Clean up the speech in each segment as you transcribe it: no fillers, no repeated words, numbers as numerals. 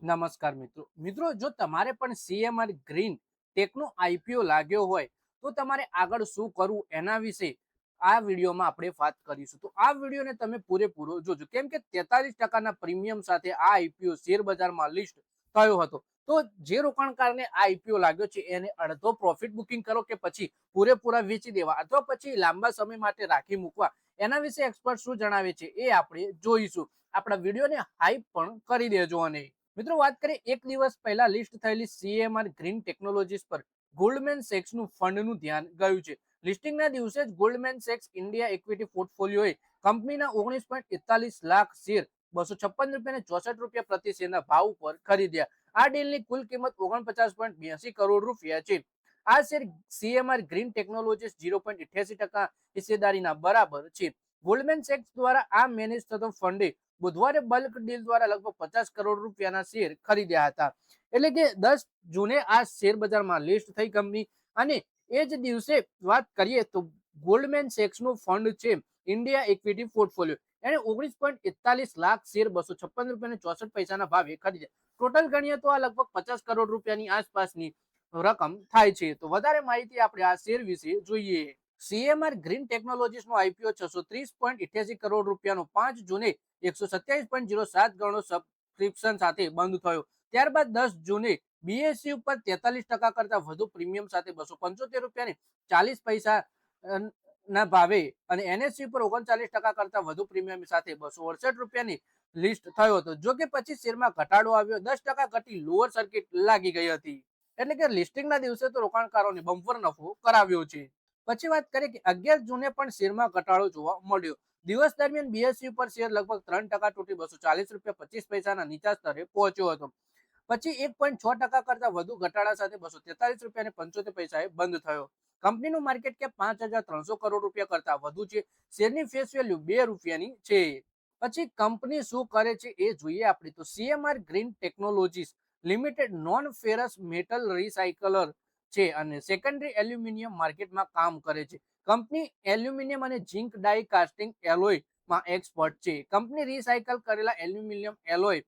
નમસ્કાર મિત્રો જો તમારે પણ સીએમઆર ગ્રીન ટેકનો આઈપીઓ લાગ્યો હોય તો તમારે આગળ શું કરવું એના વિશે આ વિડીયોમાં આપણે વાત કરીશું. તો આ વિડીયોને તમે પૂરેપૂરો જોજો, કેમ કે 43% પ્રીમિયમ સાથે આ આઈપીઓ શેર બજારમાં લિસ્ટ થયો હતો. તો જે રોકાણકારને આ આઈપીઓ લાગ્યો છે એને અડધો પ્રોફિટ બુકિંગ કરો કે પછી પૂરેપૂરા વેચી દેવા અથવા પછી લાંબા સમય માટે રાખી મૂકવા, એના વિશે એક્સપર્ટ શું જણાવે છે એ આપણે જોઈશું. આપણા વિડીયોને હાઈપ પણ કરી દેજો. અને મિત્રો વાત કરીએ એક દિવસ પહેલા લિસ્ટ થયેલી સીએમઆર ગ્રીન ટેકનોલોજીસ પર ગોલ્ડમેન સેક્સનું ફંડનું ધ્યાન ગયું છે. લિસ્ટિંગના દિવસે જ ગોલ્ડમેન સેક્સ ઇન્ડિયા ઇક્વિટી પોર્ટફોલિયોએ કંપનીના 19.41 લાખ શેર ₹256.64 પ્રતિ શેરના ભાવ પર ખરીદ્યા. આ ડીલની કુલ કિંમત 49.82 કરોડ રૂપિયા છે. આ શેર સીએમઆર ગ્રીન ટેકનોલોજીસ 0.88% હિસ્સેદારીના બરાબર છે. ગોલ્ડમેન સેક્સ દ્વારા આ મેનેજ થતો ફંડે બુધવારે બલ્ક ડીલ દ્વારા લગભગ 50 કરોડ રૂપિયાના શેર ખરીદ્યા હતા. એટલે કે 10 જૂને આ શેર બજારમાં લિસ્ટ થઈ કંપની. અને એ જ દિવસે વાત કરીએ તો ગોલ્ડમેન સેક્સનું ફંડ છે ઇન્ડિયા ઇક્વિટી પોર્ટફોલિયો, એને 19.41 લાખ શેર ₹256.64 ભાવે ખરીદ્યા. ટોટલ ગણીએ તો આ લગભગ 50 કરોડ રૂપિયાની આસપાસની રકમ થાય છે. તો વધારે માહિતી આપણે આ શેર વિશે જોઈએ. સીએમઆર ગ્રીન ટેકનોલોજીસ નો આઈપીઓ 630.88 કરોડ રૂપિયાનો 5 જૂને 127.07 ગણો સબસ્ક્રિપ્શન સાથે બંધ થયો. ત્યારબાદ 10 જૂને બીએસસી ઉપર 43% કરતા વધુ પ્રીમિયમ સાથે ₹275.40 ના ભાવે અને એનએસસી ઉપર 39% કરતા વધુ પ્રીમિયમ સાથે ₹268 લિસ્ટ થયો હતો. જો કે પછી શેરમાં ઘટાડો આવ્યો, 10% ઘટી લોઅર સર્કિટ લાગી ગઈ હતી. એટલે કે લિસ્ટિંગના દિવસે તો રોકાણકારોને બમ્પર નફો કરાવ્યો છે. પછી વાત કરીએ કે 11 જૂને પણ શેરમાં ઘટાડો જોવા મળ્યો. દિવસ દરમિયાન બીએસસી ઉપર શેર લગભગ 3% તૂટી ₹240.25 ના નીચા સ્તરે પહોંચ્યો હતો. પછી 1.6% કરતા વધુ ઘટાડા સાથે ₹243.75 બંધ થયો. કંપનીનું માર્કેટ કેપ 5,300 કરોડ રૂપિયા કરતા વધુ છે. શેરની ફેસ વેલ્યુ ₹2 છે. પછી કંપની શું કરે છે એ જોઈએ આપણે. તો CMR green technologies limited non ferrous metal recycler છે અને સેકન્ડરી એલ્યુમિનિયમ માર્કેટમાં કામ કરે છે. કંપની એલ્યુમિનિયમ અને ઝિંક ડાઈ કાસ્ટિંગ એલોય માં એક્સપર્ટ છે. કંપની રિસાયકલ કરેલા aluminium alloy,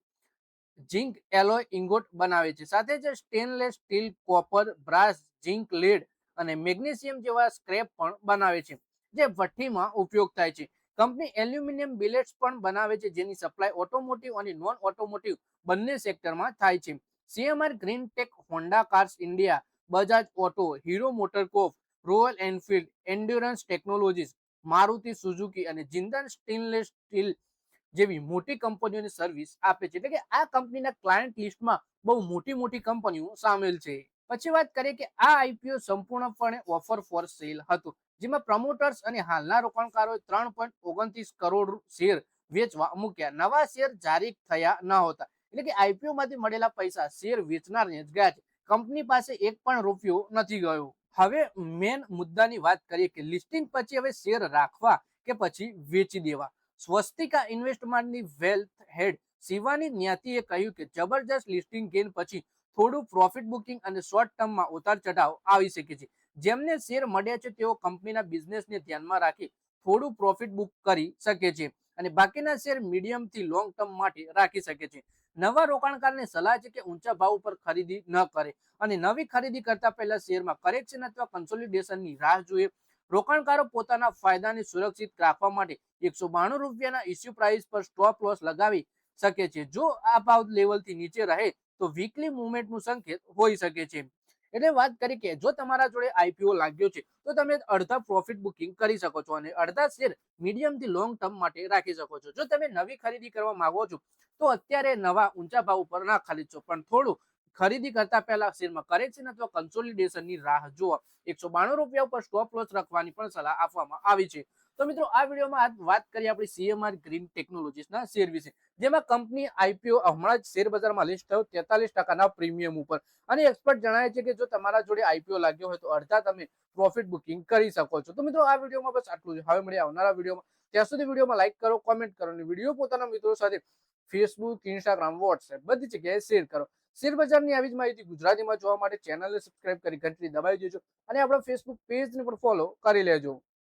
zinc alloy ingot બનાવે છે. સાથે જ stainless steel, copper, brass, zinc, lead અને મેગ્નેશિયમ જેવા સ્ક્રેપ પણ બનાવે છે, જે ભઠ્ઠીમાં ઉપયોગ થાય છે. કંપની એલ્યુમિનિયમ બિલેટ્સ પણ બનાવે છે, જેની સપ્લાય ઓટોમોટિવ અને નોન ઓટોમોટિવ બંને સેક્ટરમાં થાય છે. CMR green tech Honda cars India, Bajaj auto, Hero motocorp, Royal Enfield, Endurance Technologies, Maruti Suzuki અને જિંદલ સ્ટેનલેસ સ્ટીલ જેવી મોટી કંપનીઓની સર્વિસ આપે છે. એટલે કે આ કંપનીના ક્લાયન્ટ લિસ્ટમાં બહુ મોટી મોટી કંપનીઓ સામેલ છે. પછી વાત કરીએ કે આ આઈપીઓ સંપૂર્ણપણે ઓફર ફોર સેલ હતું, જેમાં પ્રમોટર્સ અને હાલના રોકાણકારોએ 3.29 કરોડ શેર વેચવા મૂક્યા. નવા શેર જારી થયા ન હતા. એટલે કે આઈપીઓ માંથી મળેલા પૈસા શેર વેચનારને જ ગયા છે. કંપની પાસે એક પણ રૂપિયો નથી ગયો. હવે મેન મુદ્દાની વાત કરીએ કે લિસ્ટિંગ પછી હવે શેર રાખવા કે પછી વેચી દેવા. સ્વસ્તિકા ઇન્વેસ્ટમેન્ટની વેલ્થ હેડ શિવાની ન્યાતીએ કહ્યું કે જબરજસ્ત લિસ્ટિંગ ગેઇન પછી થોડું પ્રોફિટ બુકિંગ અને શોર્ટ ટર્મમાં ઉતાર ચઢાવ આવી શકે છે. જેમને શેર મળ્યા છે તેઓ કંપનીના બિઝનેસને ધ્યાનમાં રાખી થોડું પ્રોફિટ બુક કરી શકે છે અને બાકીના શેર મીડિયમ થી લોંગ ટર્મ માટે રાખી શકે છે. નવા રોકાણકારને સલાહ છે કે ઊંચા ભાવ પર ખરીદી ન કરે અને નવી ખરીદી કરતા પહેલા શેરમાં કરેક્શન અથવા કન્સોલિડેશનની રાહ જોઈએ. રોકાણકારો પોતાના ફાયદાને સુરક્ષિત રાખવા માટે ₹192 ઇસ્યુ પ્રાઇસ પર સ્ટોપ લોસ લગાવી શકે છે. જો આ ભાવ લેવલથી નીચે રહે તો વીકલી મુવમેન્ટનું સંકેત હોઈ શકે છે. એટલે વાત કરી કે જો તમારા જોડે આઈપીઓ લાગ્યો છે તો તમે અડધા પ્રોફિટ બુકિંગ કરી શકો છો અને અડધા શેર મીડિયમ થી લોંગ ટર્મ માટે રાખી શકો છો. જો તમે નવી ખરીદી કરવા માંગો છો તો અત્યારે નવા ઊંચા ભાવ ઉપર ના ખરીદશો, પણ થોડું ખરીદી કરતા પહેલા શેરમાં કરેક્શન અથવા કન્સોલિડેશનની રાહ જુઓ. ₹192 ઉપર સ્ટોપ લોસ રાખવાની પણ સલાહ આપવામાં આવી છે. તો મિત્રો આ વિડીયોમાં વાત કરીએ આપણી સીએમઆર ગ્રીન ટેકનોલોજીસના શેર વિશે, જેમાં કંપની આઈપીઓ હમણાં જ શેર બજારમાં લિસ્ટ થયો 43% પ્રીમિયમ ઉપર. અને એક્સપર્ટ જણાવે છે કે જો તમારા જોડે આઈપીઓ લાગ્યો હોય તો અડધા તમે પ્રોફિટ બુકિંગ કરી શકો છો. તો મિત્રો આ વિડીયોમાં બસ આટલું જ. હવે મળીએ આવનારા વિડીયોમાં. ત્યાં સુધી વિડીયોમાં લાઈક કરો, કોમેન્ટ કરો અને વિડીયો પોતાના મિત્રો સાથે ફેસબુક, ઇન્સ્ટાગ્રામ, વોટ્સએપ બધી જગ્યાએ શેર કરો. શેર બજારની આવી જ માહિતી ગુજરાતીમાં જોવા માટે ચેનલને સબસ્ક્રાઇબ કરી ઘંટડી દબાવી દેજો અને આપણા ફેસબુક પેજને પણ ફોલો કરી લેજો.